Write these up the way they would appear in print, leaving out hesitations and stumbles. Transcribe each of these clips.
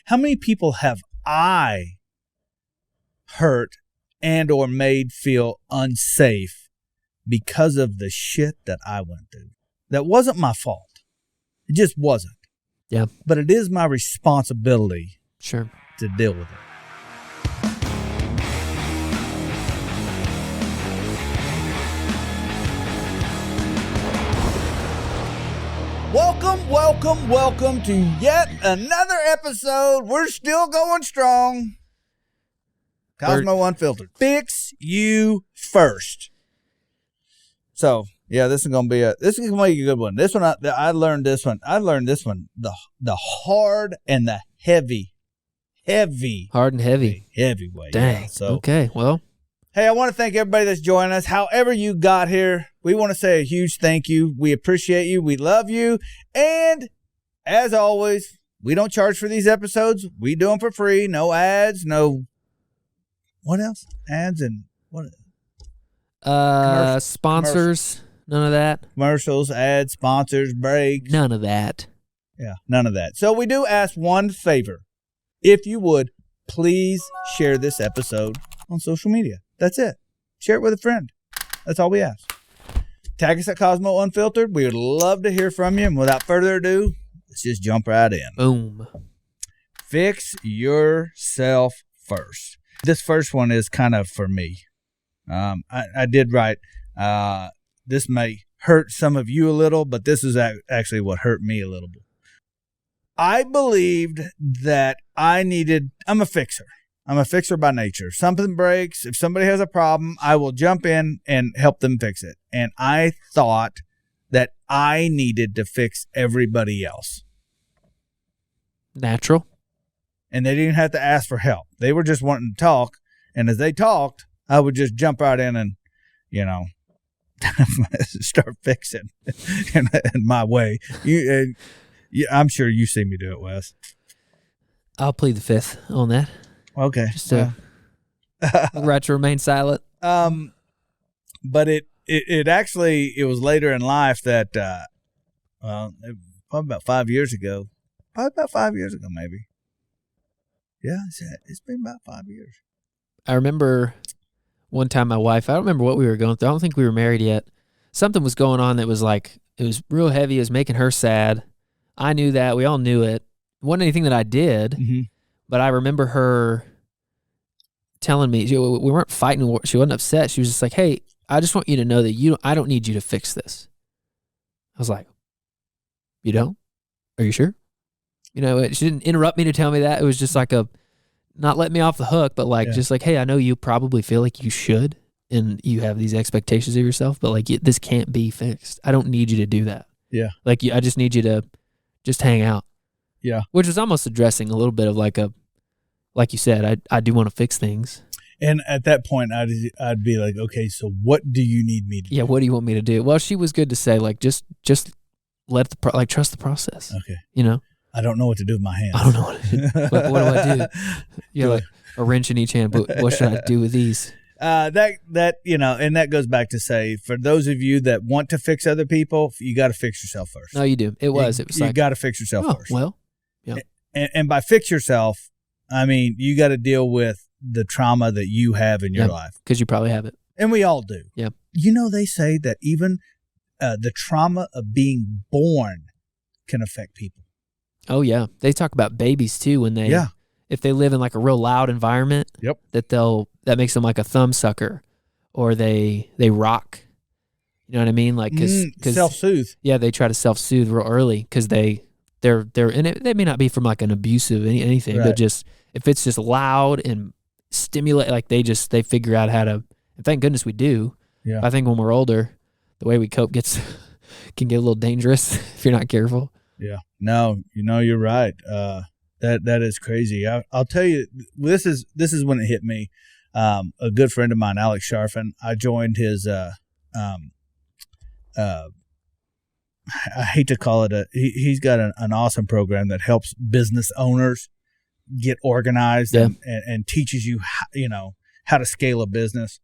How many people have I hurt and or made feel unsafe because of the shit that I went through? That wasn't my fault. It just wasn't. Yeah. But it is my responsibility Sure. to deal with it. Welcome to yet another episode. We're still going strong. Kosmo Unfiltered. Fix you first. So, yeah, this is gonna be a good one. This one I learned this one. The hard and the heavy. Hard and heavy. Heavyweight. Dang. Yeah. So okay. Well, hey, I want to thank everybody that's joining us. However you got here, we want to say a huge thank you. We appreciate you. We love you. And as always, we don't charge for these episodes. We do them for free. No ads. No. What else? Ads and what? Sponsors. None of that. Commercials, ads, sponsors, breaks. None of that. Yeah, none of that. So we do ask one favor. If you would, please share this episode on social media. That's it. Share it with a friend. That's all we ask. Tag us at Kosmo Unfiltered. We would love to hear from you. And without further ado, let's just jump right in. Boom. Fix yourself first. This first one is kind of for me. I did write, this may hurt some of you a little, but this is actually what hurt me a little bit. I believed that I'm a fixer. I'm a fixer by nature. Something breaks. If somebody has a problem, I will jump in and help them fix it. And I thought that I needed to fix everybody else. Natural. And they didn't have to ask for help. They were just wanting to talk. And as they talked, I would just jump right in and, start fixing in my way. I'm sure you see me do it, Wes. I'll plead the fifth on that. Okay. Just right to remain silent. But it actually, it was later in life that, probably about 5 years ago. Maybe. Yeah, it's been about 5 years. I remember one time my wife, I don't remember what we were going through. I don't think we were married yet. Something was going on that was like, it was real heavy. It was making her sad. I knew that. We all knew it. It wasn't anything that I did, mm-hmm. But I remember her telling me, we weren't fighting. She wasn't upset. She was just like, hey, I just want you to know that I don't need you to fix this. I was like, you don't? Are you sure? She didn't interrupt me to tell me that. It was just like not let me off the hook, but just like, hey, I know you probably feel like you should, and you have these expectations of yourself, but like this can't be fixed. I don't need you to do that. Yeah. Like I just need you to just hang out. Yeah. Which was almost addressing a little bit of like you said, I do want to fix things. And at that point, I'd be like, okay, so what do you need me to do? Yeah, what do you want me to do? Well, she was good to say, like, just let trust the process. Okay. I don't know what to do with my hands. I don't know what to do. What do I do? You like a wrench in each hand, but what should I do with these? And that goes back to say, for those of you that want to fix other people, you got to fix yourself first. No, you do. It was you got to fix yourself first. Well, yeah. And by fix yourself, I mean, you got to deal with the trauma that you have in your life. Because you probably have it. And we all do. Yeah. They say that even the trauma of being born can affect people. Oh, yeah. They talk about babies, too, when if they live in like a real loud environment, that makes them like a thumb sucker, or they rock. You know what I mean? Like, cause self-soothe. Yeah, they try to self-soothe real early because they're and they may not be from like an abusive anything, right. But just if it's just loud and stimulate, like they figure out how to. And thank goodness we do. Yeah. I think when we're older, the way we cope can get a little dangerous if you're not careful. Yeah. No, you're right. That is crazy. I'll tell you, this is when it hit me. A good friend of mine, Alex Sharfin, I joined his, I hate to call it he's got an awesome program that helps business owners get organized and teaches you, how to scale a business.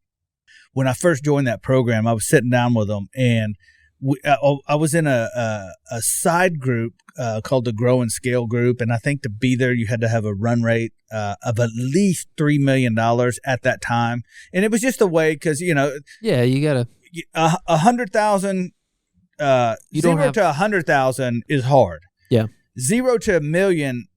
When I first joined that program, I was sitting down with him, and I was in a side group called the Grow and Scale Group, and I think to be there you had to have a run rate of at least $3 million at that time, and it was just a way because you gotta 100,000 0 to 100,000 is hard. Yeah, 0 to $1 million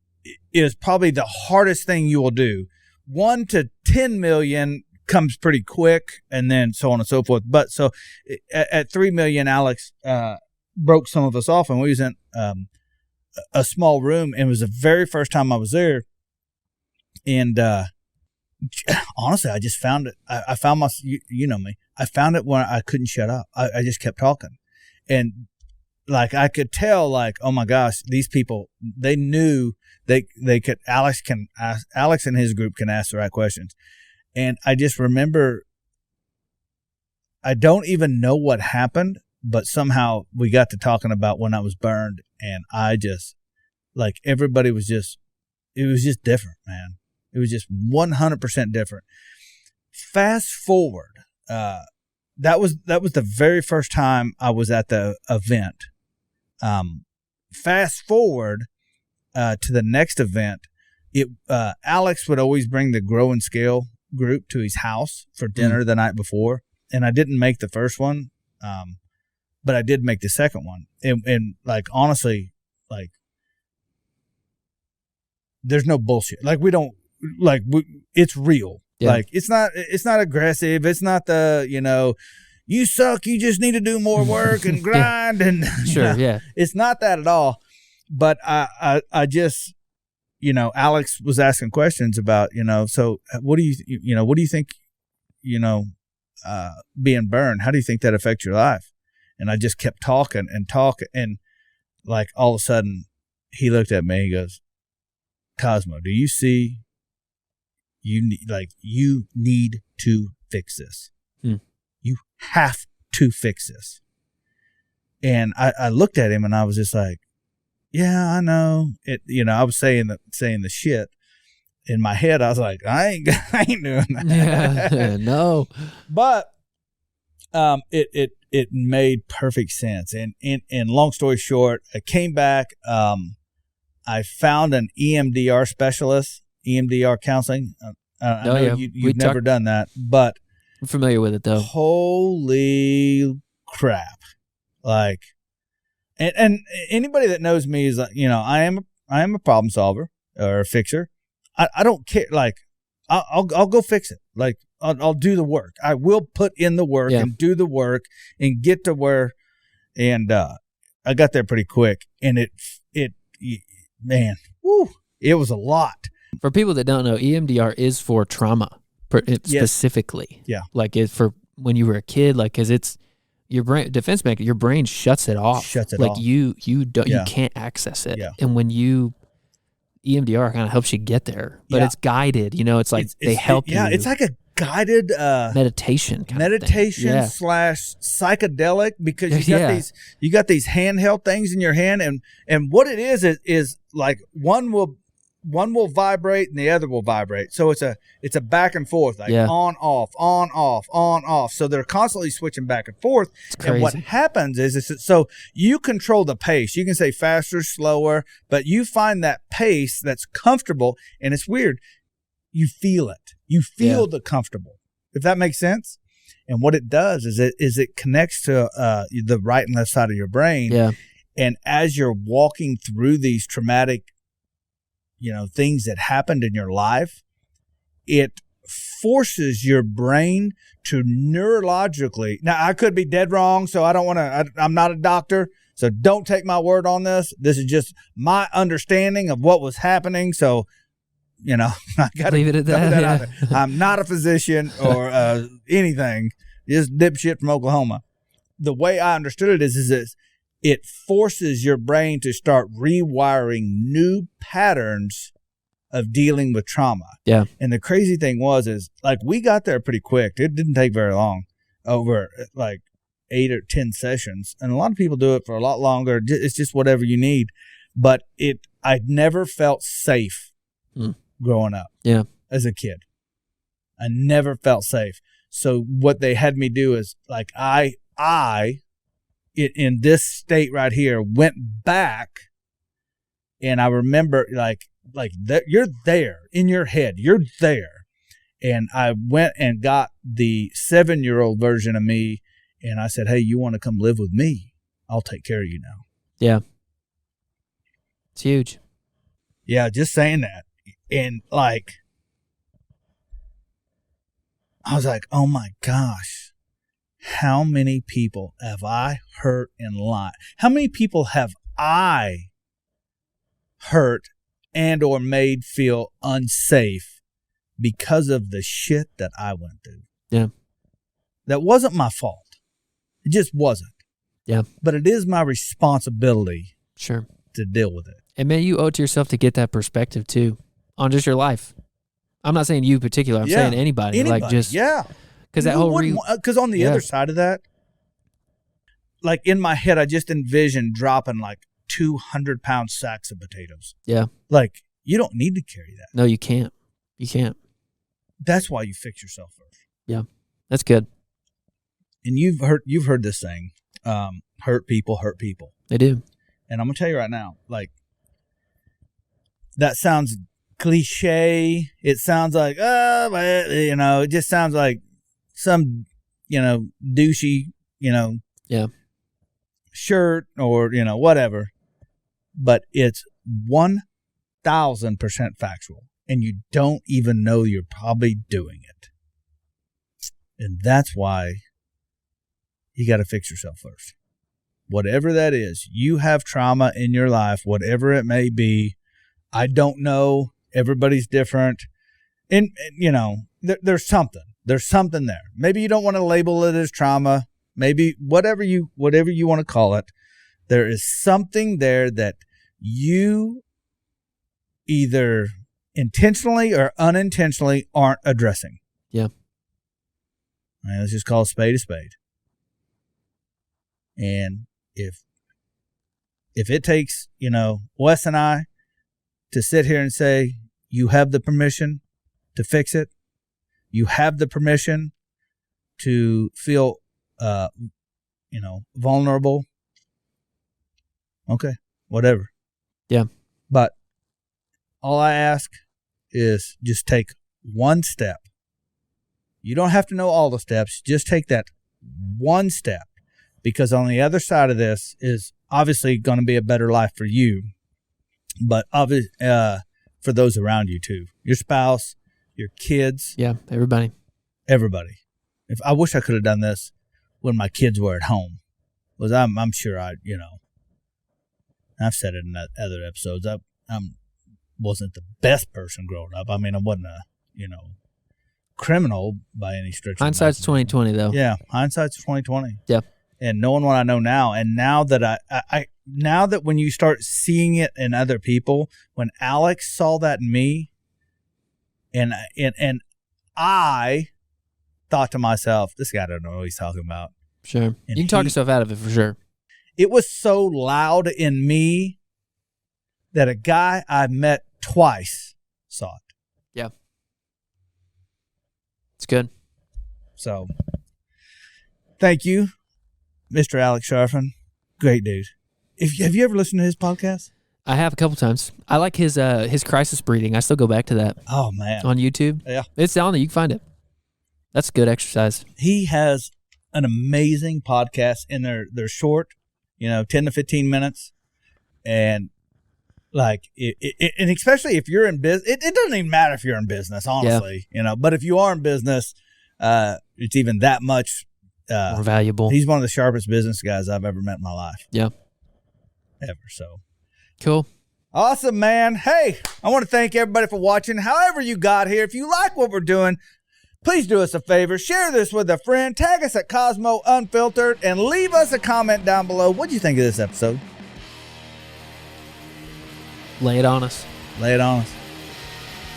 is probably the hardest thing you will do. 1 to 10 million comes pretty quick, and then so on and so forth. But so at 3 million, Alex broke some of us off, and we was in a small room, and it was the very first time I was there. And honestly, I just found it. I found my, you know me. I found it when I couldn't shut up. I just kept talking, and like I could tell, like, oh my gosh, these people, they knew they could. Alex and his group can ask the right questions. And I just remember, I don't even know what happened, but somehow we got to talking about when I was burned, and I just, like, everybody was just, it was just different, man. It was just 100% different. Fast forward, that was the very first time I was at the event. Fast forward to the next event, Alex would always bring the Grow and Scale group to his house for dinner the night before, and I didn't make the first one, but I did make the second one, and like, honestly, like, there's no bullshit. Like, we don't, like, it's real. Like, it's not aggressive. It's not the, you suck, you just need to do more work and grind and sure, it's not that at all. But I just, Alex was asking questions about, so what do you think, being burned, how do you think that affects your life? And I just kept talking, and like, all of a sudden he looked at me, he goes, Kosmo, do you see, you need to fix this. You have to fix this. And I looked at him, and I was just like, yeah, I know it. I was saying the shit in my head. I was like, I ain't doing that. Yeah, no. But it made perfect sense. And long story short, I came back. I found an EMDR specialist, EMDR counseling. I know you've never done that, but I'm familiar with it though. Holy crap! Like. And anybody that knows me is, I am a problem solver or a fixer. I don't care. Like, I'll go fix it. Like, I'll do the work. I will put in the work and do the work and get to where. And I got there pretty quick. And it man, woo, it was a lot. For people that don't know, EMDR is for trauma specifically. Yeah, like it's for when you were a kid. Like, because it's. Your brain, defense mechanism, your brain shuts it off. Like, you don't, you can't access it. Yeah. And when EMDR kind of helps you get there, but it's guided. It's like they help you. Yeah, it's like a guided meditation / psychedelic, because you got these handheld things in your hand, and what it is like one will vibrate and the other will vibrate. So it's a back and forth, like on, off. So they're constantly switching back and forth. And what happens is so you control the pace. You can say faster, slower, but you find that pace that's comfortable, and it's weird. You feel it. You feel the comfortable, if that makes sense. And what it does is it connects to the right and left side of your brain. Yeah. And as you're walking through these traumatic things that happened in your life, it forces your brain to neurologically. Now, I could be dead wrong, so I don't want to, I'm not a doctor, so don't take my word on this. This is just my understanding of what was happening. So, I got to leave it at that. I'm not a physician or anything, just dipshit from Oklahoma. The way I understood it is it forces your brain to start rewiring new patterns of dealing with trauma. Yeah. And the crazy thing is like, we got there pretty quick. It didn't take very long, over like 8 or 10 sessions. And a lot of people do it for a lot longer. It's just whatever you need. But I never felt safe growing up. Yeah. As a kid. I never felt safe. So what they had me do is, like, I in this state right here, went back, and I remember like that you're there in your head, you're there. And I went and got the 7-year-old version of me, and I said, hey, you want to come live with me? I'll take care of you now. Yeah. It's huge. Yeah, just saying that. And like, I was like, oh my gosh, how many people have I hurt and lied? How many people have I hurt and or made feel unsafe because of the shit that I went through? Yeah. That wasn't my fault. It just wasn't. Yeah. But it is my responsibility. Sure. To deal with it. And man, you owe it to yourself to get that perspective too on just your life. I'm not saying you in particular. I'm saying anybody. Like just because that whole because on the other side of that, like in my head, I just envisioned dropping like 200-pound sacks of potatoes. Yeah. Like you don't need to carry that. No, you can't. You can't. That's why you fix yourself first. Yeah, that's good. And you've heard this saying, hurt people hurt people. They do. And I'm gonna tell you right now, like that sounds cliche. It sounds like, it just sounds like some, douchey, shirt or, whatever. But it's 1,000% factual. And you don't even know you're probably doing it. And that's why you got to fix yourself first. Whatever that is, you have trauma in your life, whatever it may be. I don't know. Everybody's different. And there's something. There's something there. Maybe you don't want to label it as trauma. Maybe whatever you want to call it. There is something there that you either intentionally or unintentionally aren't addressing. Yeah. Right, let's just call a spade a spade. And if it takes, Wes and I to sit here and say, you have the permission to fix it. You have the permission to feel, vulnerable. Okay, whatever. Yeah. But all I ask is just take one step. You don't have to know all the steps. Just take that one step, because on the other side of this is obviously going to be a better life for you, but for those around you too. Your spouse, your kids. Yeah, everybody. If I wish I could have done this when my kids were at home, because I'm sure I've said it in other episodes. I wasn't the best person growing up. I mean, I wasn't a criminal by any stretch. Hindsight's 20/20 though. Yeah, hindsight's 20/20. Yeah. And knowing what I know now, and now that I now that when you start seeing it in other people, when Alex saw that in me, and I thought to myself, this guy doesn't know what he's talking about. Sure. And you can talk yourself out of it for sure. It was so loud in me that a guy I met twice saw it. Yeah. It's good. So, thank you, Mr. Alex Sharfin. Great dude. Have you ever listened to his podcast? I have a couple times. I like his crisis breathing. I still go back to that. Oh, man. On YouTube. Yeah. It's down there. You can find it. That's good exercise. He has an amazing podcast, and they're short, 10 to 15 minutes. And like, and especially if you're in business, it doesn't even matter if you're in business, honestly, but if you are in business, it's even that much more valuable. He's one of the sharpest business guys I've ever met in my life. Yeah. Ever. So cool. Awesome, man. Hey, I want to thank everybody for watching. However you got here, if you like what we're doing, please do us a favor. Share this with a friend. Tag us at Kosmo Unfiltered and leave us a comment down below. What do you think of this episode? Lay it on us. Lay it on us.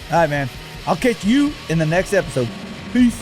All right, man. I'll catch you in the next episode. Peace.